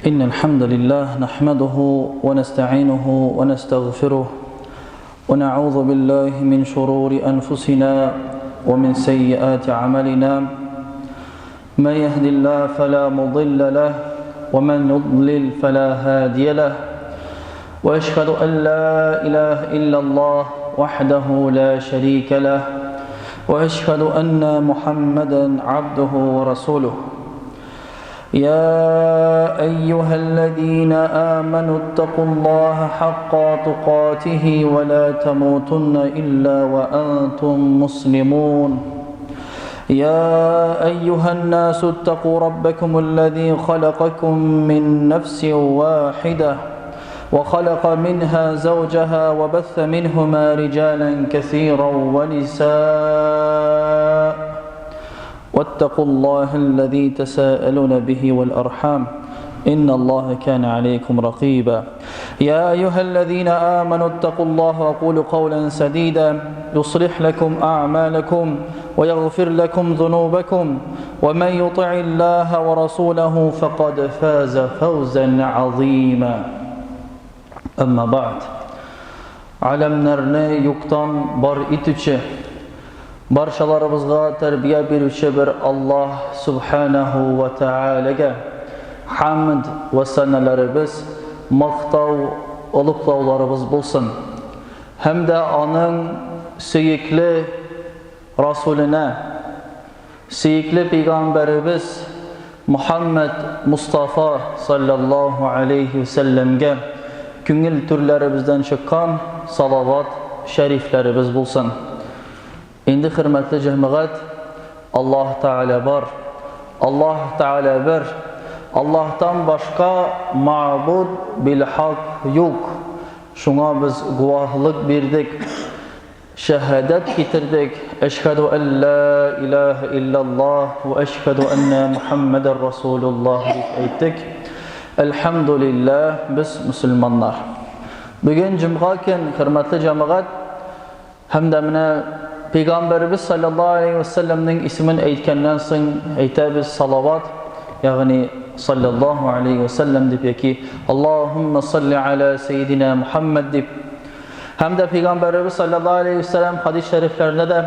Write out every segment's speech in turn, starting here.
إن الحمد لله نحمده ونستعينه ونستغفره ونعوذ بالله من شرور أنفسنا ومن سيئات أعمالنا من يهد الله فلا مضل له ومن يضلل فلا هادي له وأشهد أن لا إله إلا الله وحده لا شريك له وأشهد أن محمدا عبده ورسوله يا أيها الذين آمنوا اتقوا الله حق تقاته ولا تموتن إلا وأنتم مسلمون يا أيها الناس اتقوا ربكم الذي خلقكم من نفس واحدة وخلق منها زوجها وبث منهما رجالا كثيرا ونساء واتقوا الله الذي تساءلون به والأرحام إن الله كان عليكم رقيبا يا أيها الذين آمنوا اتقوا الله وقولوا قولا سديدا يصلح لكم أعمالكم ويغفر لكم ذنوبكم ومن يطع الله ورسوله فقد فاز فوزا عظيما أما بعد alemlerini yoktan bar itüçe barşalarımızga terbiye berüşe bir Allah Subhanahu ve Teala'ga hamd ve senelerimiz, maqtav, uluqlaularımız bulsun. Hem de anın süyükli Resulüne, süyükli Peygamberimiz Muhammed Mustafa sallallahu aleyhi ve sellem'ge küngül türlerimizden çıkan salavat şeriflerimiz bulsun. Endi hürmetli cemaat, Allah Teala var, Allah Teala bir, Allah'tan başka ma'bud bil hak yok. Şuna biz guvahlık verdik, şehadet getirdik. Eşhedü en la ilahe illallah ve eşhedü enne Muhammeden Resulullah ettik. Elhamdülillah biz Müslümanlar. Bugün cuma gün hürmetli cemaat, hem de mine Peygamberimiz sallallahu aleyhi ve sellem'nin ismini aytgandan so'ng aytamiz salavat, ya'ni sallallahu aleyhi ve sellem deb yoki Allohumma salli ala seyyidina Muhammad deb. Hem de Peygamberimiz sallallahu aleyhi ve sellem hadis-i şeriflerinde de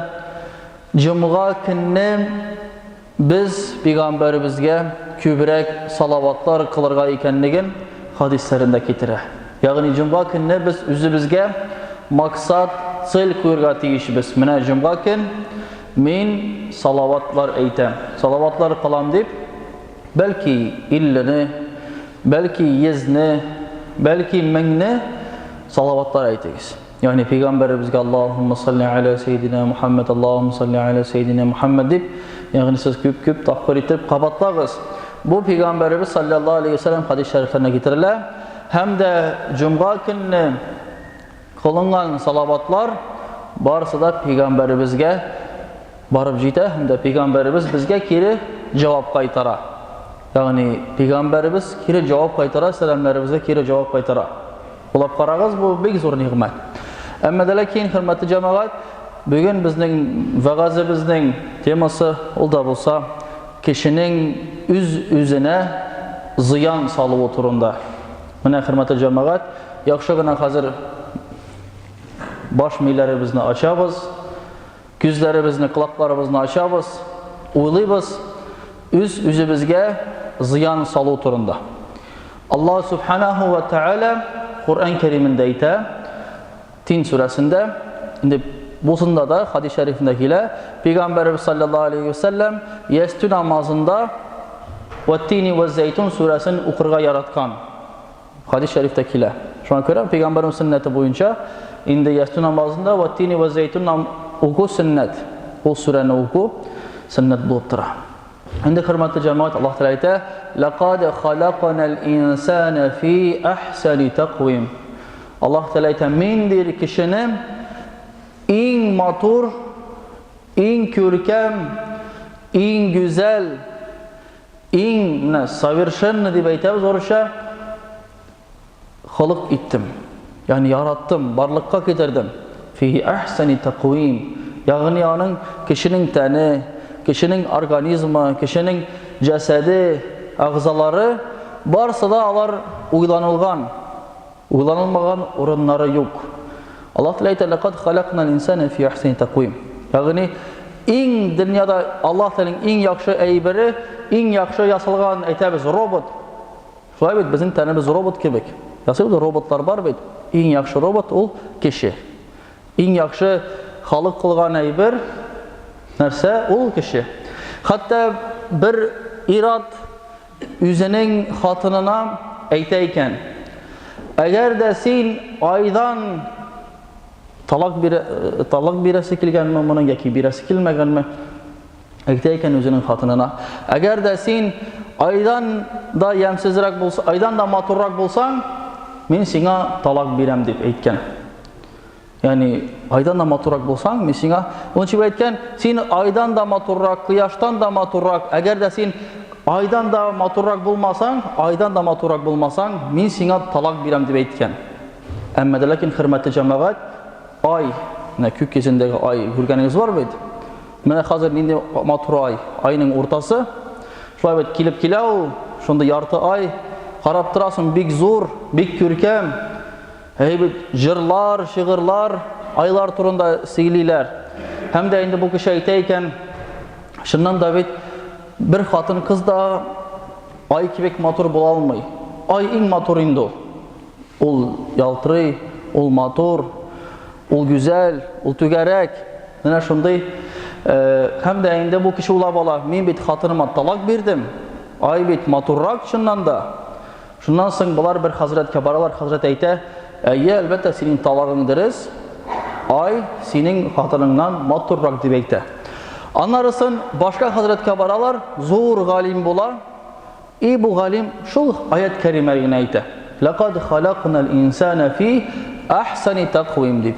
cuma günü biz Peygamberimizge kübrek salavatlar kılırga ekenligin hadislerinde getire. Yani cuma günü biz özümüzge maksat cel koyurga tegishimiz. Mine cuma gün men salavatlar aytam, salavatlar kılam deb belki 50'ni, belki 100'ni, belki 1000'ni salavatlar aytayız. Yani Peygamberimizge Allahümme salli ala seyyidina Muhammed, Allahümme salli ala seyyidina Muhammed deb, yani siz köp tapkır etip kapatlağız. Bu Peygamberimiz sallallahu aleyhi ve sellem hadis-i şeriflerine getirilir. Hem de cuma günü kılıngan salavatlar barısı da Peygamberimizge barıp jite, hem de Peygamberimiz bizge kiri cevap kaytara. Yani Peygamberimiz kiri cevap kaytara, selamlarımızga kiri cevap kaytara. Ulap qaragız, bu bek zor nimet. Amma da keyin hürmetli cemaat, bugün bizning va'zimizning teması ol da bolsa kişinin üzüne ziyan salıp oturunda. Mine hürmetli cemaat, yaxshigina hazır baş miylerimizni açabız, gözlerimizni, kulaklarımızı açabız, uylaybız, üzümüzge ziyan salı turunda. Allah Subhanahu ve Teala Kur'an-ı Kerim'inde ayta, Tin suresinde, busunda da hadis-i şerifindekiyle Peygamberimiz sallallahu aleyhi ve sellem yestü namazında ve zeytun suresini okurga yaratkan hadis-i şeriftekiyle. Şu an göre Peygamberimiz sünneti boyunca indi yestü namazında ve zeytun oku sünnet. O sureni oku sünnet bulup tura. Şimdi hürmetli cemaat, Allah Teala ayta: "Laqad khalaqnal insana fi ahsani taqvim." Allah Teala ayta: "Mendir kişinin en matur, en körkem, en güzel, en savirşen deb aytamiz orusha, xalq ettim. Yani yarattım, barlıkka getirdim. Fi ahsani taqvim." Yani onun kişinin teni, kişinin organizmi, kişinin cesedi, ağzaları барысы да алар уйланылган, уйланылмаган урыннары юк. Аллаһ Тәгалә әйтә: "Лакад халакнал инсана фи ахсани тaqвим." Ягъни иң дөньяда Аллаһ Тәгаләнең иң яхшы әйбере, иң яхшы ясалган әйтәбез робот. Шулай бит безнең тәнебез робот кебек. Ясалган роботлар бар бит. Иң яхшы робот ул кеше. Иң яхшы халык кылган әйбер нәрсә ул кеше. Хәтта бер ират үзенең хатынына әйтә икән: "Әгәр дә син айдан талак бирәсе килгәнме, моның яки бирәсе килмәгәнме?" Әйтә икән үзенең хатынына: "Әгәр дә син айдан да ямсызрак булсаң, айдан да матуррак булсаң, мин сиңа талак бирәм" дип әйткән. Ягъни айдан да матуррак булсаң, мин сиңа, ончы әйткән, син айдан да матуррак, кояштан да матуррак, әгәр дә син айдан да матуррак булмасаң, мин сиңа талак бирәм дип әйткән. Әмма дә ләкин хөрмәтле җәмәгать, ай, менә күк йөзендәге ай күргәнегез бар бит? Менә хәзер нинди матур ай, айның уртасы. Шулай бит килеп килә ул, шунда ярты ай, карап торасың, бик зур, бик күркәм. Әйбәт җырлар, шигырьләр айлар турында сөйлиләр. Һәм дә инде бу кеше әйтә икән, шуннан да бит бер хатын кыз да ай кебек матур була алмый. Ай иң матур инде ул. Ул ялтырый, ул матур, ул гүзәл, ул түгәрәк. Менә шундый. Һәм дә инде бу кеше уйлап ала, мин бит хатыныма талак бирдем. Ай бит матуррак шуннан да. Шуннан соң булар бер хәзрәткә баралар, хәзрәт әйтә: "Әйе, әлбәттә синең талагың дөрес. Ай синең хатыныңнан матуррак" дип әйтә. Аннарысын башка хәзрәткә баралар, зур галим була. Бу галим шул аят кәримәләрен әйтә: "Лакад халакнал инсана фи ахсани тaqвим" дип.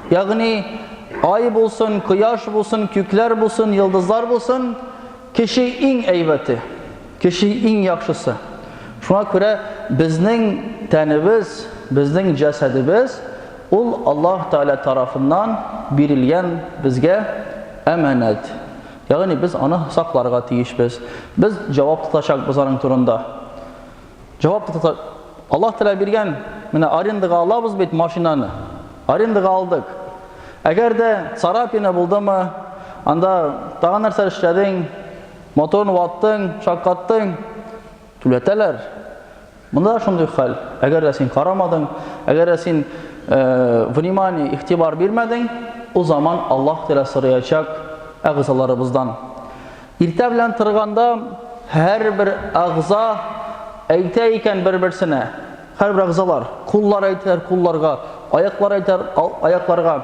Ягъни ай булсын, кояш булсын, күкләр булсын, йолдызлар булсын, кеше иң әйбәте, кеше иң яхшысы. Шуңа күрә безнең тәнебез, безнең җәсәдебез ул Аллаһ Тәгалә тарафыннан бирелгән безгә әманәт. Ягъни без аны сакларга тиешбез. Без җавап тотачакбыз аның турында. Җавап тота. Аллаһ Тәгалә биргән, менә арендага алабыз бит машинаны. Арендага алдык. Әгәр дә царапина булдымы, анда тагын нәрсә эшләдең, моторын ваттың, шаккаттың, түләтәләр. Монда шундый хәл. Әгәр дә син карамадың, әгәр дә син внимание, игътибар бирмәдең, о zaman Аллаһ Тәгалә сораячак әгъзаларыбыздан. Иртә белән торганда һәрбер әгъза әйтә икән бер-берсенә. Һәрбер әгъзалар, куллар әйтәр кулларга, аяклар әйтәр аякларга.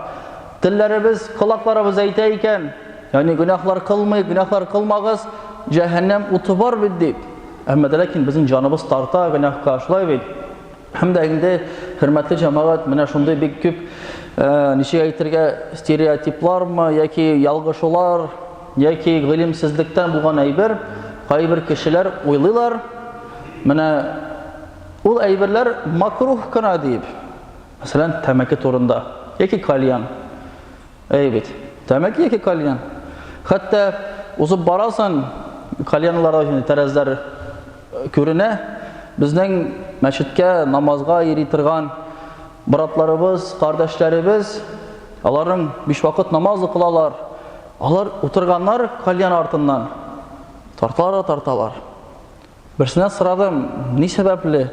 Телләребез, колакларыбыз әйтә икән, ягъни гөнаһлар кылмый, гөнаһлар кылмагыз, җәһәннәм уты бар бит дип. Әмма дә ләкин безнең җаныбыз тарта гөнаһка, шулай бит. Һәм дә инде хөрмәтле җәмәгать, менә шундый бик күп ничек әйтергә стереотиплармы, яки ялгышулар, яки гыйлемсезлектән булган әйбер, кайбер кешеләр уйлыйлар, менә ул әйберләр макрух кына дип. Мәсәлән, тәмәке турында, яки кальян. Бит, тәмәке яки кальян. Хәтта узып барасың, кальянларда тәрәзләр күренә. Безнең мәчеткә, намазга йөри торган братларыбыз, кардәшләребез, аларның 5 вакыт намаз кылалар. Алар утырганнар кальян артыннан. Тарталар. Берсенә сорадым, ни сәбәпле?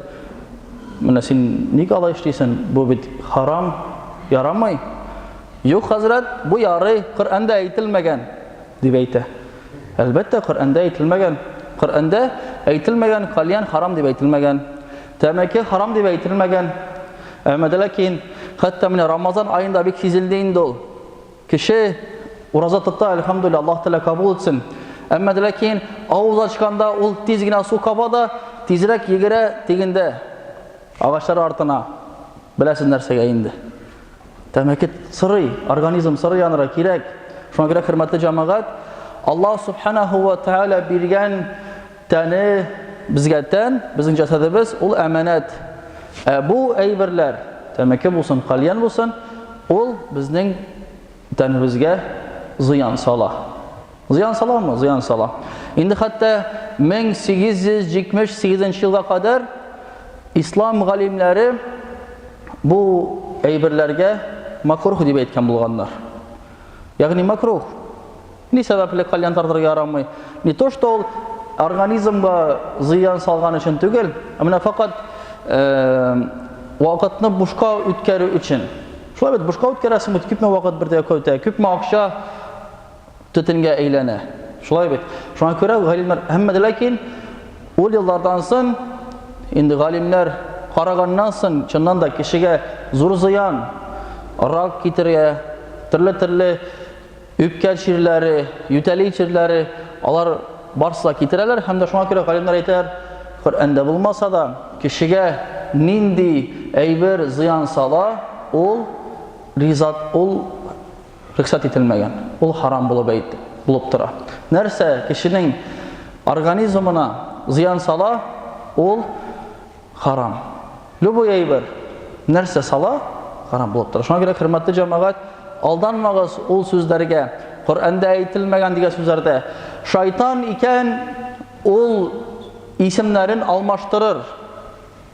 Менә син ник алай эшлисең? Бу бит харам, ярамый. Юк, хәзрәт, бу ярый, Коръәндә әйтелмәгән дип әйтә. Әлбәттә, Коръәндә әйтелмәгән. Коръәндә әйтелмәгән, кальян харам дип әйтелмәгән. Тәмәке харам дип әйтелмәгән. Әмма дә ләкин хәтта менә Рамазан аенда бик сизелде инде ул. Кеше ураза тота, әлхәмдүлилләh, Аллаһ Тәгалә кабул итсен. Әмма дә ләкин авыз ачканда ул тиз генә су каба да, тизрәк йөгерә тигендә агачлар артына. Беләсез нәрсәгә инде. Тәмәке сырый, организм сырый янырга кирәк. Шуңа күрә хөрмәтле җәмәгать, Аллаһ Субханаһу ва Тәгалә биргән тәне безгә тән, безнең җәсәдебез ул әманәт. Бу әйберләр, тәмәке булсын, кальян булсын, ул безнең тәнебезгә зыян сала. Зыян саламы? Зыян сала. Инде хәтта 1878 yılga kadar İslam galimleri bu eybirlerge makruh diye aytkan bulganlar. Yani makruh. Ne sebeple kalyan tartırga yaramay? Ne to что ol organizmga ziyan salgan için tügel, ama fakat vaqtni boşqa ötkärü için. Şolay bit boşqa ötkärәсең bit küpme vaqt birde kötә, küpme akşa tütüngə eylənə. Şolay bit. Şuna görə galimler həmmə lakin ol yıllardan soň indi galimler qaragandan soň çınnan da kişiге zor ziyan, rak kitirə, türlü üpkəl şirləri, yütəli şirləri alar barsa kitirələr. Həm də şuna görə galimler aytar, Qur'anda bulmasa da kişiге nindi eybir ziyan sala ol rüksat etilmegen, ol haram bulup tura. Nerse kişinin organizmına ziyan sala ol haram. Lubu eybir nerse sala haram bulup tura. Şuna göre hürmetli cemaat, aldanmağız ol sözlerge, Kur'an'da eğitilmegen diye sözlerde şeytan iken ol isimlerin almaştırır.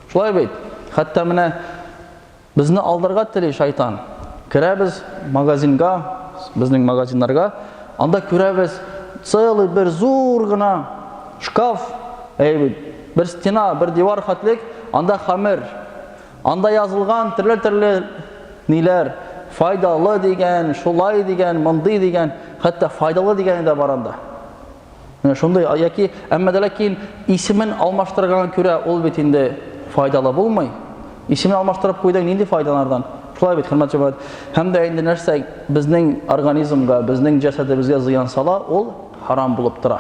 Şolay beyt. Hatta mene bizni aldırga tili şeytan. Kirəbiz magazinga, bizning magazinlarga, anda kirəbiz целый bir zurguna şkaf, bir stina, bir divar xatlik, anda xamir, anda yazılgan türlü niler, faydalı degen, şolay degen, mındı degen, hatta faydalı degen de baranda. Şunday, yaki əmmədə lakin isimin almaştırgan küre ol betinde faydalı bulmay. İsmini almaştırıp koydan nindi faydalardan? Şolay bit, hürmet cemaat. Hem de indi nerse bizning organizmga, bizning cesedimizge ziyan sala, ol haram bulup tura.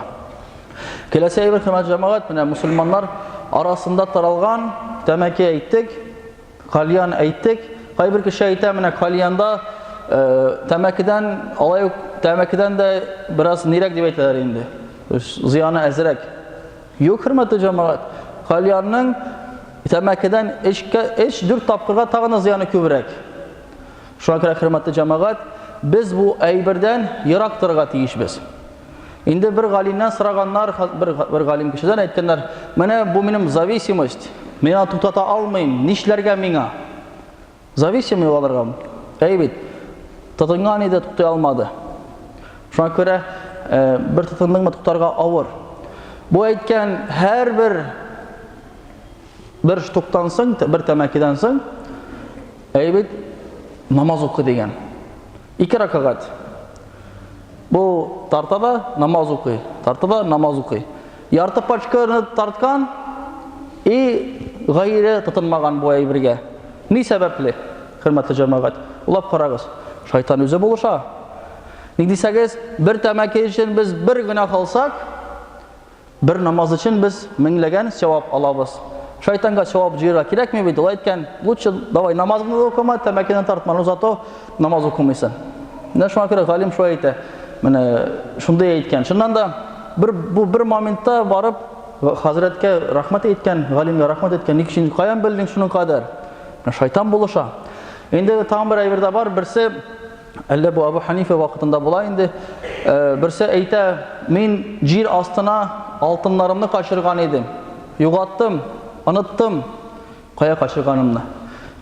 Kelese bir hürmet cemaat, Müslümanlar arasında taralgan temeki eyttik, kalyan eyttik. Kaybir kişi eyte, kalyanda temekiden de biraz nirek diye eytler indi. Ziyanı ezerek. Yok hürmetli cemaat. Kalyanın temekiden eş 4 tapkırga tağına ziyanı köbürek. Şuna göre hürmetli cemaat, biz bu eybirden yıraktırga tiyişbiz. Indi bir galimden sıraganlar, bir galim kişiden aytkanlar, mene bu benim zavisimist, mena tutata almayım, nişlerge mena. Zavisimi olarga, eybit, tutungan ide tutay almadı. Şuna göre bir tutundun mu tutarga avır. Bu aytkan her bir ştuktan soň, bir temekiden soň eybit namaz oku degen. 2 rakaat. Bu tartada namaz oku, tartada namaz oku. Yartı paçkаны tartkan gayri tutunmagan bu eybirge. Ne sebepli? Hürmetli cemaat. Ulap karagız. Şeytan özü buluşa. Ne desegez, bir temeki için biz bir günah alsak, bir namaz için biz minlegen sevap alabız. Şeytanga sevap jira kirek mi beydi? Aytken, lütfen davay namazını da okuma, temekiden tartman uzato namaz okumaysan. Ne şuna göre galim şu ayte. Mene şunday aytken. Şundan da bu bir momentda barıp Hazretke rahmet etken, galimge rahmet etken, ne kişinin kayan bildin şunun kadar. Şeytan buluşa. Endi tam bir aybirde var, birisi elle bu Abu Hanife vaktinde bula indi. Birisi ayte, men jir astına altınlarımını kaçırgan edim. Yugattım, anıttım, kaya kaçırganımını.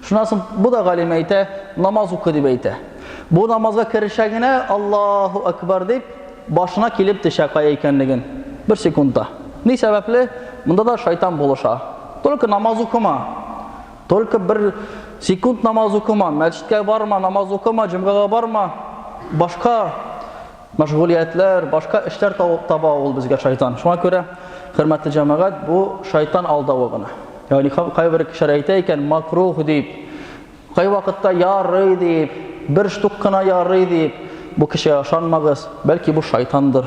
Şunasın, bu da galim ayte, namaz oku dip ayte. Bu namazga kirişegine Allahu Ekber deyip başına kelip düşe kaya ekenligin. Bir sekundda. Ne sebepli? Bunda da şeytan buluşa. Tolki namaz okuma. Tolki bir sekund namaz okuma. Mescidge barma, namaz okuma, cümgaga barma. Başka meşguliyetler, başka işler taba ol bizge şeytan. Şuna göre hürmetli cemaat, bu şeytan aldavıgına. Yani kay bir kişi aytayken makruh deyip, kay vakitte yarrı deyip, bir ştukkına yarrı deyip, bu kişiye yaşanmağız. Belki bu şeytandır.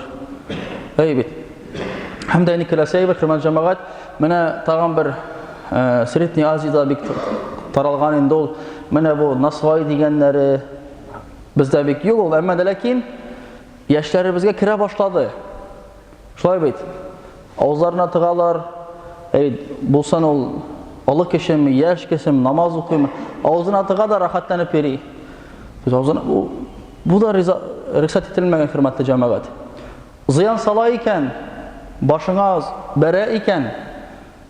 Eybit. Hem de nikilese bir hürmetli cemaat, mene tağın bir Sirit Niyazi'da bir taralgan indi ol. Mene bu nasvay degenleri bizde bir yok ol. Ama de lakin yaşları bizge kire başladı. Şolay beyt. Ağızlarına tıgalar. Bulsan ol alı keşemi, yaş keşemi, namaz okuyma. Ağzına tıga da rahatlanıp veri. Bu da rıksat etilmegen hürmetli cemaat. Ziyan salayken башыңа бәрә икән,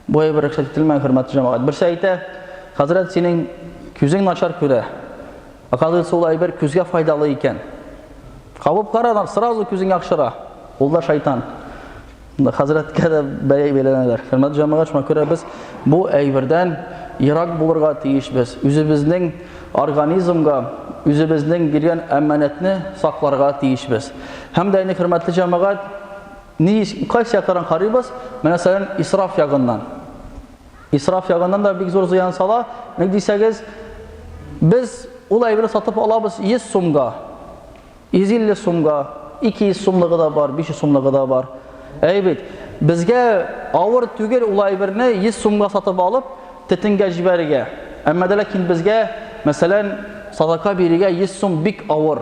бу әйбер рөхсәт ителмәгән, хөрмәтле җәмәгать. Берсе әйтә, хәзрәт, синең күзең начар күрә. Оказывается, ул әйбер күзгә файдалы икән. Кабып карадан сразу күзең яхшыра. Ул да шайтан. Хәзрәткә дә бәйләнәләр. Хөрмәтле җәмәгать, шуңа күрә без бу әйбердән ерак булырга тиешбез. Үзебезнең организмга, үзебезнең биргән әманәтне сакларга тиешбез. Һәм дә инде, хөрмәтле җәмәгать, кайсы яктан карыйбыз? Мәсәлән, исраф ягыннан. Исраф ягыннан да бик зур зыян сала. Ник дисәгез, без ул әйберне сатып алабыз 100 сумга, 150 сумга, 200 сумлыгы да бар, 500 сумлыгы да бар. Әйбет, безгә авыр түгел ул әйберне 100 сумга сатып алып, тетенгә җибәрергә. Әмма дә ләкин безгә, мәсәлән, садака бирергә 100 сум бик авыр.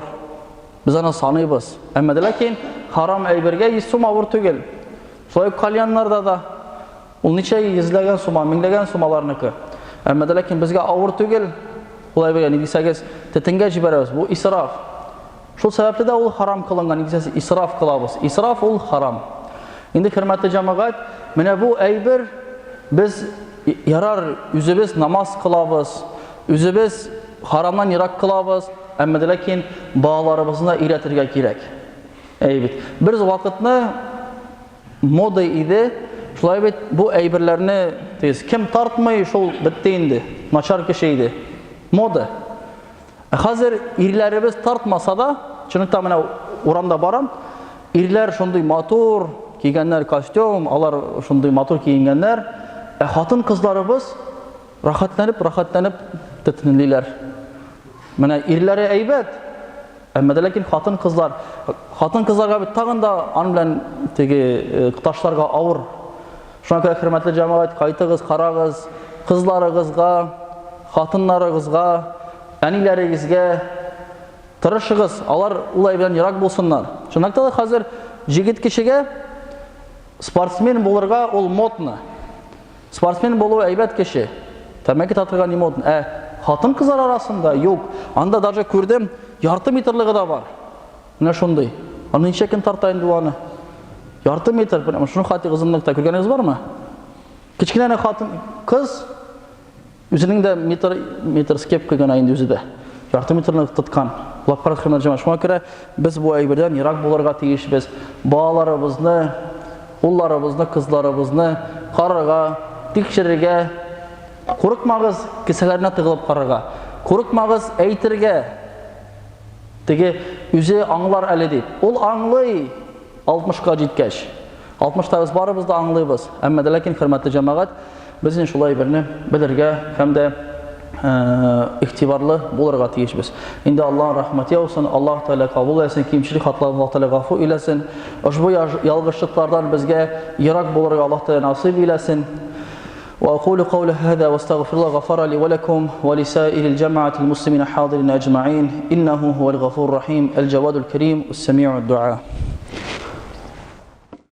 Без аны саныйбыз. Әмма дә ләкин харам әйбергә 100 сум авыр түгел. Шулай кальяннарда да ул ничә йөзләгән сума, меңләгән сумаларныкы. Әмма дә ләкин безгә авыр түгел. Ул әйбергә, дисәгез, тетенгә җибәрәбез. Бу исраф. Шул сәбәпле дә ул харам кылынган, дисәгез, исраф кылабыз. Исраф ул харам. Инде, хөрмәтле җәмәгать, менә бу әйбер без ярар үзебез намаз кылабыз, үзебез харамнан ерак кылабыз, әмма дә ләкин балаларыбызны өйрәтергә кирәк. Әйбет. Бер вакытны мода иде, шулай бит бу әйберләрне кем тартмый, шул бетте инде. Начар кеше иде. Мода. Хәзер ирләребез тартмаса да, чынлыкта менә урамда барам, ирләр шундый матур кигәннәр, костюм, алар шундый матур киенгәннәр, хатын кызларыбыз рахатланып тетенлиләр. Менә ирләре әйбәт, әмма дә ләкин хатын кызларга бит тагын да ан белән теге ташларга авыр. Шуңа күрә, хөрмәтле җәмәгать, кайтыгыз, карагыз, кызларыгызга, хатыннарыгызга, әниләрегезгә тырышыгыз, алар ул әйбердән ерак булсыннар. Шуңа да хәзер җигит кешегә спортсмен булырга ул модны. Спортсмен булу әйбәт кеше. Тәмәке татырга ни модны. Хатын кызлар арасында юк. Анда даже күрдем, ярты метрлыгы да бар. Менә шундый. Аны ничә көн тарта инде аны? Ярты метр. Шуны хаты кызынлыкта күргәнегез бармы? Кичкенә хатын кыз үзенең дә метр скеп кыйган инде үзе дә. Ярты метрны тоткан. Улап карап хөрмәтле җәмәгать, шуңа күрә без бу әйбердән ерак булырга тиешбез. Балаларыбызны, улларыбызны, кызларыбызны карарга, тикшерергә, курыкмагыз, кесәләренә тыгылып карарга. Курыкмагыз әйтергә. Теге үзе аңлар әле дип. Ул аңлый 60-ка җиткәч. 60-та без барыбыз да аңлыйбыз. Әмма дә ләкин, хөрмәтле җәмәгать, без шулай берне белергә һәм дә игътибарлы булырга тиешбез. Инде Аллаһ рәхмәте яусын, Аллаһ Тәгалә кабул итсен, кимчилек хатларын Аллаһ Тәгалә гафу иләсен. Ошбу ялгышлыклардан безгә ерак булырга Аллаһ Тәгалә насыйп иләсен. وأقول قول هذا واستغفر الله غفر لي ولكم ولسائر الجماعة المسلمين حاضرين أجمعين إنه هو الغفور الرحيم الجواد الكريم السميع الدعاء.